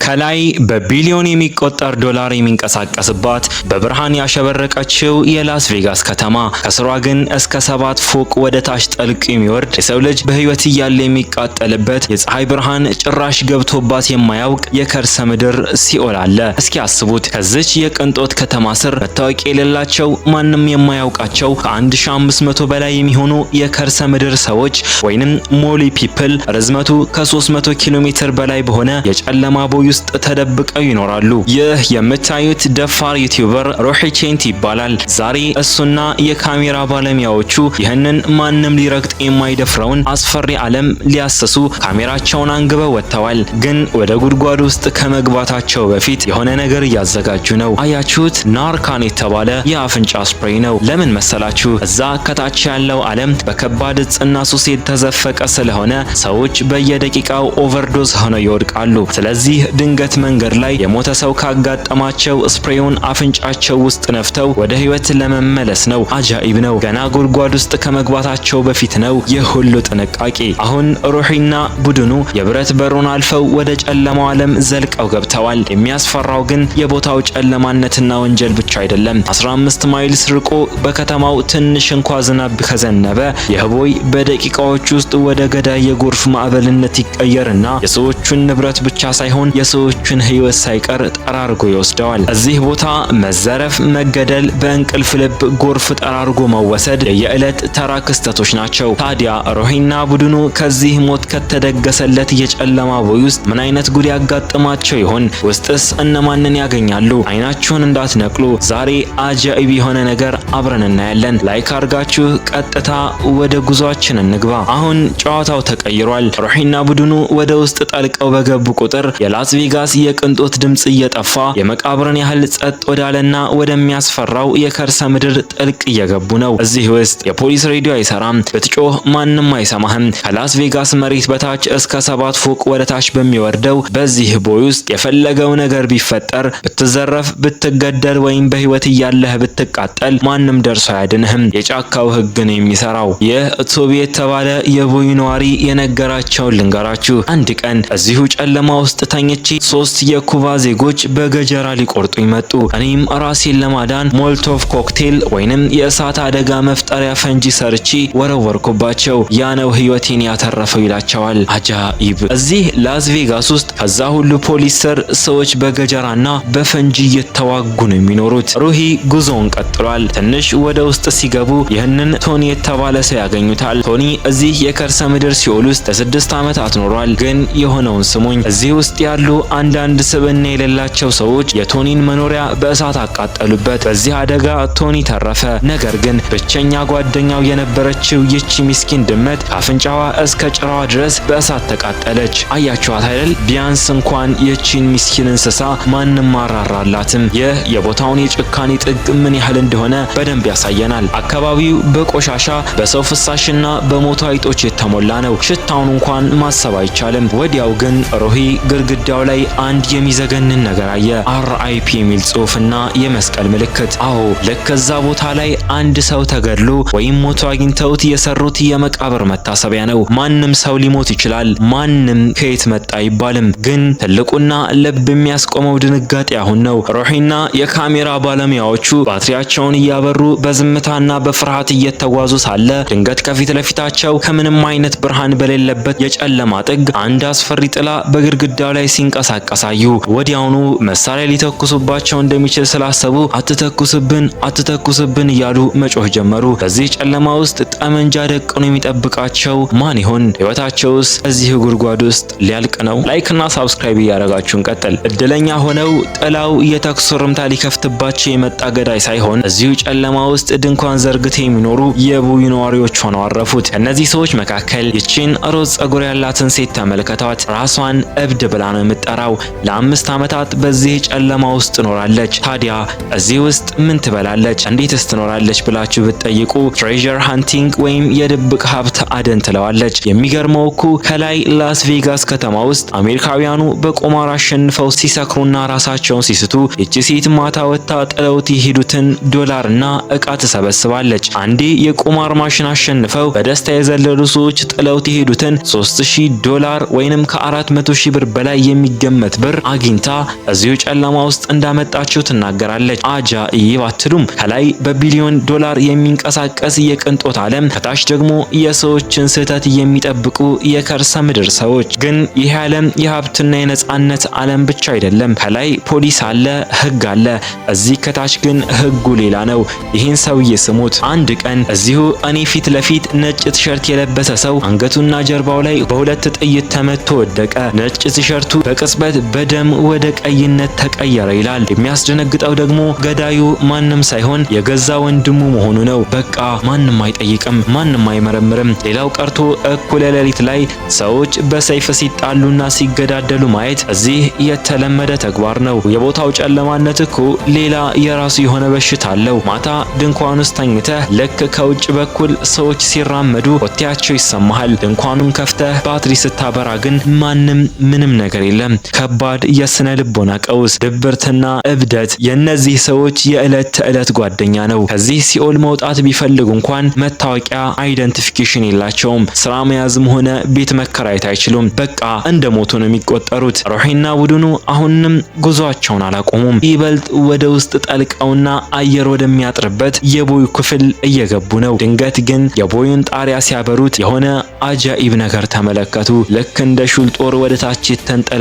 ከላይ በቢሊዮን የሚቆጠር ዶላር የሚንቀሳቀስባት በብርሃን ያሸበረቀችው የላስ ቬጋስ ከተማ ከስሯ ግን እስከ 7 ፎቅ ወደ ታች ጠልቅ የሚወርድ የሰው ልጅ በህይወት እያለ የሚቃጠልበት የፀሐይ ብርሃን ጭራሽ ገብቶባት የማያውቅ የከርሰ ምድር ሲኦል አለ። እስኪ አስቡት። ከዚች የቅንጦት ከተማ ስር መታወቂያ የሌላቸው ማንም የማያውቃቸው ከ1500 በላይ የሚሆኑ የከርሰ ምድር ሰዎች ወይንም ሞሊ ፒፕል ርዝመቱ ከ300 ኪሎ ሜትር በላይ በሆነ የጨለማ ቦይ ውስጥ ተደብቀው ይኖራሉ። ይህ የምታዩት ደፋር ዩቲዩበር ሮሂ ቼንት ይባላል። ዛሬ እሱና የካሜራ ባለሙያዎቹ ይህንን ማንም ሊረግጥ የማይደፍረውን አስፈሪ ዓለም ሊያሰሱ ካሜራቸውን አንግበው ወጥተዋል። ግን ወደ ጉድጓድ ውስጥ ከመግባታቸው በፊት የሆነ ነገር እያዘጋጁ ነው። አያችሁት? ናርካን የተባለ የአፍንጫ ስፕሬይ ነው። ለምን መሰላችሁ? እዛ ከታች ያለው ዓለም በከባድ እጽና ሱስ የተዘፈቀ ስለሆነ ሰዎች በየደቂቃው ኦቨርዶዝ ሆነው ይወድቃሉ። ስለዚህ ድንገት መንገድ ላይ የሞተ ሰው ካጋጠማቸው ስፕሬውን አፍንጫቸው ውስጥ ነፍተው ወደ ህይወት ለመመለስ ነው። አጃኢብ ነው። ገና ጉድጓድ ውስጥ ከመግባታቸው በፊት ነው ይህ ሁሉ ጥንቃቄ። አሁን ሮሂና ቡድኑ የብረት በሩን አልፈው ወደ ጨለማው ዓለም ዘልቀው ገብተዋል። የሚያስፈራው ግን የቦታው ጨለማነትና ወንጀል ብቻ አይደለም። 15 ማይልስ ርቆ በከተማው ትንሽ እንኳ ዝናብ ከዘነበ የህቦይ በደቂቃዎች ውስጥ ወደ ገዳይ የጎርፍ ማዕበልነት ይቀየርና የሰዎቹን ንብረት ብቻ ሳይሆን የሰዎቹን ህይወት ሳይቀር ጠራርጎ ይወስደዋል። እዚህ ቦታ መዘረፍ፣ መገደል፣ በእንቅልፍ ልብ ጎርፍ ጠራርጎ መወሰድ የየዕለት ተራ ክስተቶች ናቸው። ታዲያ ሮሂና ቡድኑ ከዚህ ሞት ከተደገሰለት የጨለማ ቦይ ውስጥ ምን አይነት ጉድ ያጋጥማቸው ይሆን? ውስጥስ እነማንን ያገኛሉ? አይናችሁን እንዳትነቅሉ። ዛሬ አጃኢብ የሆነ ነገር አብረን እናያለን። ላይክ አድርጋችሁ ቀጥታ ወደ ጉዟችን እንግባ። አሁን ጨዋታው ተቀይሯል። ሮሂና ቡድኑ ወደ ውስጥ ጠልቀው በገቡ ቁጥር የላስ ቬጋስ የቅንጦት ድምጽ እየጠፋ የመቃብርን ያህል ጸጥ ወዳለና ወደሚያስፈራው የከርሰ ምድር ጥልቅ እየገቡ ነው። እዚህ ውስጥ የፖሊስ ሬዲዮ አይሰራም። ብትጮህ ማንም አይሰማህም። ከላስ ቬጋስ መሬት በታች እስከ 7 ፎቅ ወደ ታች በሚወርደው በዚህ ቦይ ውስጥ የፈለገው ነገር ቢፈጠር፣ ብትዘረፍ፣ ብትገደል ወይም በህይወት እያለህ ብትቃጠል ማንም ደርሶ አያድንህም። የጫካው ህግ ነው የሚሰራው። ይህ ቶቢ የተባለ የቦይ ነዋሪ የነገራቸውን ልንገራችሁ። አንድ ቀን እዚሁ ጨለማ ውስጥ ተኝቼ 3 የኩባ ዜጎች በገጀራ ሊቆርጡኝ መጡ። እኔም ራሴን ለማዳን ሞልቶቭ ኮክቴል ወይንም የእሳት አደጋ መፍጠሪያ ፈንጂ ሰርቼ ወረወርኩባቸው። ያ ነው ህይወቴን ያተረፈው ይላቸዋል። አጃኢብ። እዚህ ላስ ቬጋስ ውስጥ ከዛ ሁሉ ፖሊስ ስር ሰዎች በገጀራና በፈንጂ እየተዋጉ ነው የሚኖሩት። ሮሂ ጉዞውን ቀጥሏል። ትንሽ ወደ ውስጥ ሲገቡ ይህንን ቶኒ የተባለ ሰው ያገኙታል። ቶኒ እዚህ የከርሰ ምድር ሲኦል ውስጥ ለ6 ዓመታት ኖሯል። ግን የሆነውን ስሙኝ። እዚህ ውስጥ ያሉ አንዳንድ ስብዕና የሌላቸው ሰዎች የቶኒን መኖሪያ በእሳት አቃጠሉበት። በዚህ አደጋ ቶኒ ተረፈ። ነገር ግን ብቸኛ ጓደኛው የነበረችው ይቺ ምስኪን ድመት ከአፍንጫዋ እስከ ጭራዋ ድረስ በእሳት ተቃጠለች። አያችኋት አይደል? ቢያንስ እንኳን ይቺን ምስኪን እንስሳ ማንም አራራላትም። ይህ የቦታውን የጭካኔ ጥግ ምን ያህል እንደሆነ በደንብ ያሳየናል። አካባቢው በቆሻሻ በሰው ፍሳሽና በሞቱ አይጦች የተሞላ ነው። ሽታውን እንኳን ማሰብ አይቻልም። ወዲያው ግን ሮሂ ግድግዳው ላይ አንድ የሚዘገንን ነገር አየ። RIP የሚል ጽሑፍና የመስቀል ምልክት። አዎ ልክ እዛ ቦታ ላይ አንድ ሰው ተገድሎ ወይም ሞቶ አግኝተውት የሰሩት የመቃብር መታሰቢያ ነው። ማንም ሰው ሊሞት ይችላል። ማንም ከየት መጣ አይባልም። ግን ትልቁና ልብ የሚያስቆመው ድንጋጤ አሁን ነው። ሮሂና የካሜራ ባለሙያዎቹ ባትሪያቸውን እያበሩ በዝምታና በፍርሃት እየተጓዙ ሳለ ድንገት ከፊት ለፊታቸው ከምንም አይነት ብርሃን በሌለበት የጨለማ ጥግ አንድ አስፈሪ ጥላ በግድግዳው ላይ ሲንቀሳቀስ አዩ። ወዲያውኑ መሳሪያ ሊተኩሱባቸው እንደሚችል ስላሰቡ አትተኩስብን እያሉ መጮህ ጀመሩ። በዚህ ጨለማ ውስጥ ጠመንጃ ደቅኖ የሚጠብቃቸው ማን ይሆን? ህይወታቸውስ እዚህ ጉድጓድ ውስጥ ሊያልቅ ነው? ላይክና ሳብስክራይብ እያደረጋችሁን ቀጥል። እድለኛ ሆነው ጥላው የተኩስ ርምታ ሊከፍትባቸው የመጣ ገዳይ ሳይሆን እዚሁ ጨለማ ውስጥ ድንኳን ዘርግተው የሚኖሩ የቦይ ነዋሪዎች ሆነው አረፉት። እነዚህ ሰዎች መካከል ይቺን ሮዝ ጸጉር ያላትን ሴት ተመልከቷት። ራሷን እብድ ብላ ነው የምትጠራው። ለ5 ዓመታት በዚህ ጨለማ ውስጥ ኖራለች። ታዲያ እዚህ ውስጥ ምን ትበላለች? እንዴትስ ትኖራለች ብላችሁ ብትጠይቁ ትሬዠር ሃንቲንግ ወይም የድብቅ ሀብት አደን ትለዋለች። የሚገርመው እኮ ከላይ ላስ ቬጋስ ከተማ ውስጥ አሜሪካውያኑ በቁማር አሸንፈው ሲሰክሩና ራሳቸውን ሲስቱ ይቺ ሴት ማታ ወጥታ ጥለውት የሄዱትን ዶላርና እቃ ትሰበስባለች። አንዴ የቁማር ማሽን አሸንፈው በደስታ የዘለሉ ሰዎች ጥለውት የሄዱትን $3000 ወይንም ከ400,000 ብር በላይ የሚገመት ብር አግኝታ እዚሁ ጨለማ ውስጥ እንዳመጣችው ትናገራለች። አጃኢብ አትሉም? ከላይ በቢሊዮን ዶላር የሚንቀሳቀስ የቅንጦት ዓለም፣ ከታች ደግሞ የሰዎችን ስህተት የሚጠብቁ የከርሰ ምድር ሰዎች። ግን ይህ ዓለም የሀብትና የነጻነት ዓለም ብቻ አይደለም። ከላይ ፖሊስ አለ፣ ህግ አለ። እዚህ ከታች ግን ህጉ ሌላ ነው። ይህን ሰውዬ ስሙት። አንድ ቀን እዚሁ እኔ ፊት ለፊት ነጭ ቲሸርት የለበሰ ሰው አንገቱና ጀርባው ላይ በሁለት ጥይት ተመቶ ወደቀ። ነጭ ቲሸርቱ በቅጽበት በደም ወደ ቀይነት ተቀየረ ይላል። የሚያስደነግጠው ደግሞ ገዳዩ ማንም ሳይሆን የገዛ ወንድሙ መሆኑ ነው። በቃ ማንም አይጠይቅም፣ ማንም አይመረምርም። ሌላው ቀርቶ እኩለ ሌሊት ላይ ሰዎች በሰይፍ ሲጣሉና ሲገዳደሉ ማየት እዚህ የተለመደ ተግባር ነው። የቦታው ጨለማነት እኮ ሌላ የራሱ የሆነ በሽታ አለው። ማታ ድንኳን ውስጥ ተኝተህ ልክ ከውጭ በኩል ሰዎች ሲራመዱ ኮቴያቸው ይሰማሃል። ድንኳኑን ከፍተህ ባትሪ ስታበራ ግን ማንም ምንም ነገር የለም። ከባድ የስነ ልቦና ቀውስ፣ ድብርትና እብደት የእነዚህ ሰዎች የዕለት ተዕለት ጓደኛ ነው። ከዚህ ሲኦል መውጣት ቢፈልጉ እንኳን መታወቂያ አይደንቲፊኬሽን የላቸውም። ስራ መያዝም ሆነ ቤት መከራየት አይችሉም። በቃ እንደ ሞቱ ነው የሚቆጠሩት። ሮሂና ቡድኑ አሁንም ጉዟቸውን አላቆሙም። ይበልጥ ወደ ውስጥ ጠልቀውና አየር ወደሚያጥርበት የቦዩ ክፍል እየገቡ ነው። ድንገት ግን የቦዩን ጣሪያ ሲያበሩት የሆነ አጃኢብ ነገር ተመለከቱ። ልክ እንደ ሹል ጦር ወደ ታች የተንጠለጠሉ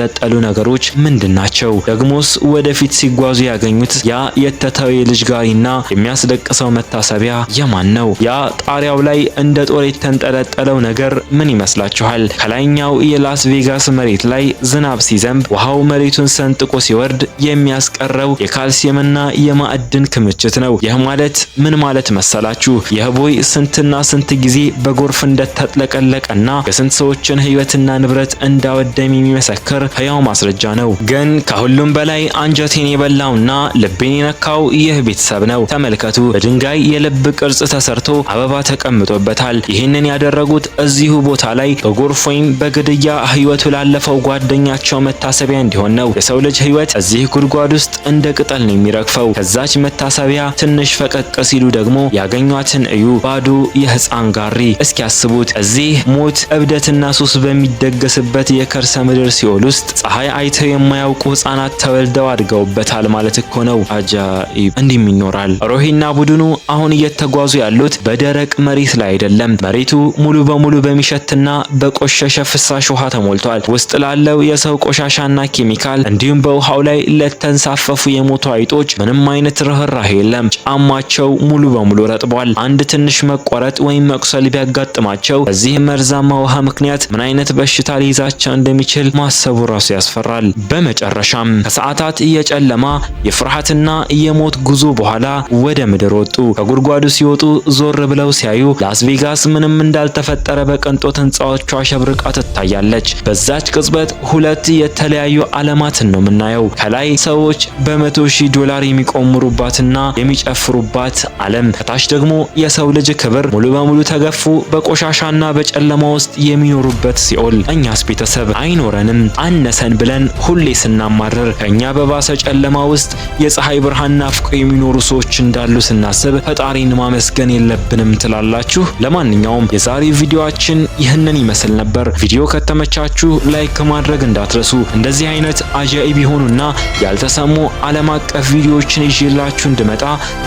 ነገሮች ምንድናቸው? ደግሞስ ወደፊት ሲጓዙ ያገኙት ያ የተተወ የልጅ ጋሪና የሚያስለቅሰው መታሰቢያ የማን ነው? ያ ጣሪያው ላይ እንደ ጦር የተንጠለጠለው ነገር ምን ይመስላችኋል? ከላይኛው የላስ ቬጋስ መሬት ላይ ዝናብ ሲዘንብ ውሃው መሬቱን ሰንጥቆ ሲወርድ የሚያስቀረው የካልሲየምና የማዕድን ክምችት ነው። ይህ ማለት ምን ማለት መሰላችሁ? ይህ ቦይ ስንትና ስንት ጊዜ በጎርፍ እንደተጥለቀለቀና የስንት ሰዎችን ህይወትና ንብረት እንዳወደም የሚመሰክር ህያው ማስረጃ ነው። ግን ከሁሉም በላይ አንጀቴን የበላውና ልቤን የነካው ይህ ቤተሰብ ነው። ተመልከቱ። በድንጋይ የልብ ቅርጽ ተሰርቶ አበባ ተቀምጦበታል። ይህንን ያደረጉት እዚሁ ቦታ ላይ በጎርፍ ወይም በግድያ ህይወቱ ላለፈው ጓደኛቸው መታሰቢያ እንዲሆን ነው። የሰው ልጅ ህይወት እዚህ ጉድጓድ ውስጥ እንደ ቅጠል ነው የሚረግፈው። ከዛች መታሰቢያ ትንሽ ፈቀቅ ሲሉ ደግሞ ያገኟትን እዩ፣ ባዶ የህፃን ጋሪ። እስኪ ያስቡት። እዚህ ሞት፣ እብደትና ሱስ በሚደገስበት የከርሰ ምድር ሲኦል ውስጥ ፀሐይ አይተው የማያውቁ ህፃናት ተወልደው አድገውበታል ማለት እኮ ነው። አጃኢብ! እንዲህም ይኖራል። ሮሂና ቡድኑ አሁን እየተጓዙ ያሉት በደረቅ መሬት ላይ አይደለም። መሬቱ ሙሉ በሙሉ በሚሸትና በቆሸሸ ፍሳሽ ውሃ ተሞልቷል። ውስጥ ላለው የሰው ቆሻሻና ኬሚካል እንዲሁም በውሃው ላይ ለተንሳፈፉ የሞቱ አይጦች ምንም አይነት ርህራሄ የለም። ጫማቸው ሙሉ በሙሉ ረጥቧል። አንድ ትንሽ መቆረጥ ወይም መቁሰል ቢያጋጥማቸው በዚህ መርዛማ ውሃ ምክንያት ምን አይነት በሽታ ሊይዛቸው እንደሚችል ማሰቡ ራሱ ያስፈራል። በመጨረሻም ከሰዓታት የጨለማ የፍርሃትና የሞት ጉዞ በኋላ ወደ ምድር ወጡ። ከጉድጓዱ ሲወጡ ዞር ብለው ሲያዩ ላስ ቬጋስ ምንም እንዳልተፈጠረ በቅንጦት ህንፃዎቿ አሸብርቃ ትታያለች። በዛች ቅጽበት ሁለት የተለያዩ ዓለማትን ነው የምናየው። ከላይ ሰዎች $100,000 የሚቆምሩባትና የሚጨፍሩባት ዓለም፣ ከታች ደግሞ የሰው ልጅ ክብር ሙሉ በሙሉ ተገፉ በቆሻሻና በጨለማ ውስጥ የሚኖሩበት ሲኦል። እኛስ ቤተሰብ አይኖረንም አነሰን ብለን ሁሌ ስናማረር ከኛ በባሰ ጨለማ ውስጥ የፀሐይ ብርሃን ናፍቀው የሚኖሩ ሰዎች እንዳሉ ስናስብ ፈጣሪን ማመስገን የለብንም ትላላችሁ? ለማንኛውም የዛሬው ቪዲዮአችን ይህንን ይመስል ነበር። ቪዲዮ ከተመቻችሁ ላይክ ማድረግ እንዳትረሱ። እንደዚህ አይነት አጃኢብ የሆኑና ያልተሰሙ ዓለም አቀፍ ቪዲዮዎችን ይዤላችሁ እንድመጣ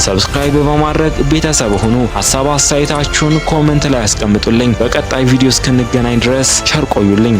ሰብስክራይብ በማድረግ ቤተሰብ ሁኑ። ሀሳብ አስተያየታችሁን ኮሜንት ላይ አስቀምጡልኝ። በቀጣይ ቪዲዮ እስክንገናኝ ድረስ ቸር ቆዩልኝ።